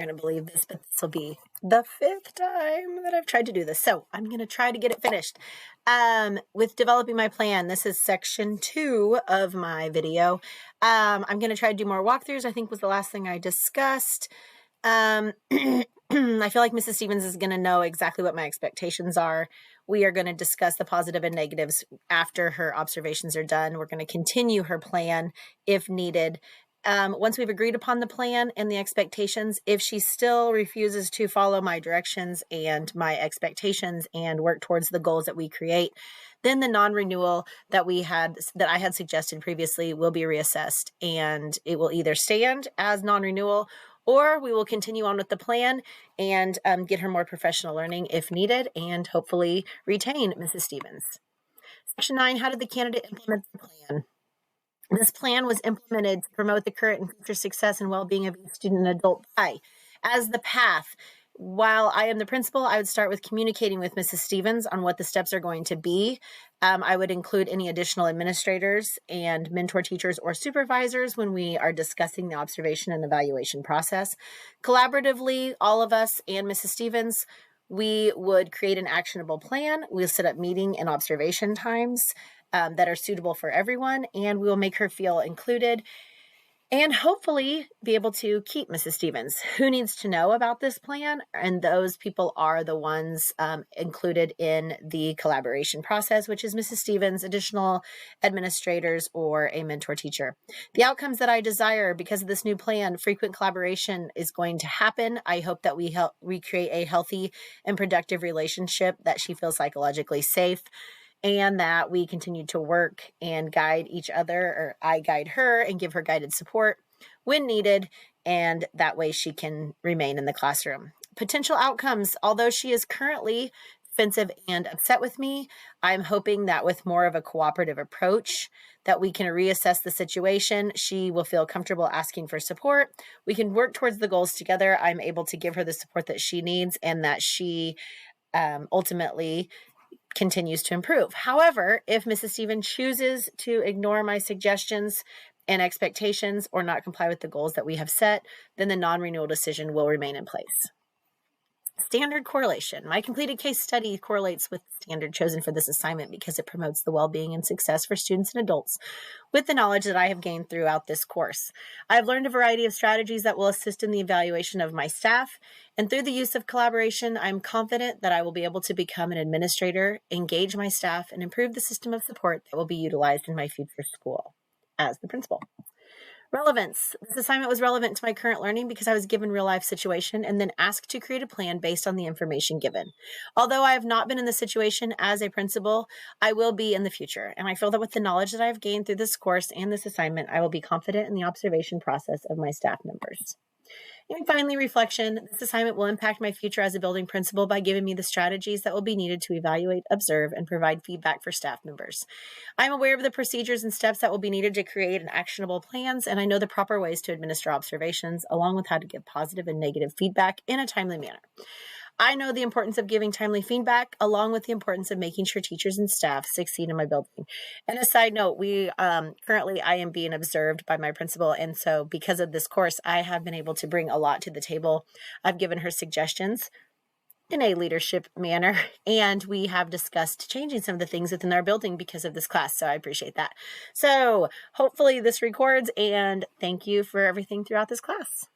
You're going to believe this, but this will be the 5th time that I've tried to do this. So I'm going to try to get it finished. With developing my plan, this is section 2 of my video. I'm going to try to do more walkthroughs, I think was the last thing I discussed. I feel like Mrs. Stevens is going to know exactly what my expectations are. We are going to discuss the positive and negatives after her observations are done. We're going to continue her plan if needed. Once we've agreed upon the plan and the expectations, if she still refuses to follow my directions and my expectations and work towards the goals that we create, then the non-renewal that I had suggested previously will be reassessed, and it will either stand as non-renewal or we will continue on with the plan and get her more professional learning if needed and hopefully retain Mrs. Stevens. Section 9, how did the candidate implement the plan? This plan was implemented to promote the current and future success and well-being of each student and adult by, as the path, while I am the principal, I would start with communicating with Mrs. Stevens on what the steps are going to be. I would include any additional administrators and mentor teachers or supervisors when we are discussing the observation and evaluation process. Collaboratively, all of us and Mrs. Stevens, we would create an actionable plan. We'll set up meeting and observation times that are suitable for everyone, and we will make her feel included and hopefully be able to keep Mrs. Stevens. Who needs to know about this plan? And those people are the ones included in the collaboration process, which is Mrs. Stevens, additional administrators, or a mentor teacher. The outcomes that I desire because of this new plan, frequent collaboration is going to happen. I hope that we help recreate a healthy and productive relationship that she feels psychologically safe, and that we continue to work and guide each other, or I guide her and give her guided support when needed, and that way she can remain in the classroom. Potential outcomes, although she is currently defensive and upset with me, I'm hoping that with more of a cooperative approach that we can reassess the situation. She will feel comfortable asking for support. We can work towards the goals together. I'm able to give her the support that she needs, and that she ultimately continues to improve. However, if Mrs. Stevens chooses to ignore my suggestions and expectations or not comply with the goals that we have set, then the non-renewal decision will remain in place. Standard correlation. My completed case study correlates with the standard chosen for this assignment because it promotes the well-being and success for students and adults with the knowledge that I have gained throughout this course. I have learned a variety of strategies that will assist in the evaluation of my staff, and through the use of collaboration, I'm confident that I will be able to become an administrator, engage my staff, and improve the system of support that will be utilized in my future school as the principal. Relevance. This assignment was relevant to my current learning because I was given real-life situation and then asked to create a plan based on the information given. Although I have not been in this situation as a principal, I will be in the future, and I feel that with the knowledge that I have gained through this course and this assignment, I will be confident in the observation process of my staff members. And finally, reflection. This assignment will impact my future as a building principal by giving me the strategies that will be needed to evaluate, observe, and provide feedback for staff members. I'm aware of the procedures and steps that will be needed to create an actionable plans, and I know the proper ways to administer observations, along with how to give positive and negative feedback in a timely manner. I know the importance of giving timely feedback, along with the importance of making sure teachers and staff succeed in my building. And a side note, currently I am being observed by my principal, and so because of this course, I have been able to bring a lot to the table. I've given her suggestions in a leadership manner, and we have discussed changing some of the things within our building because of this class, so I appreciate that. So hopefully this records, and thank you for everything throughout this class.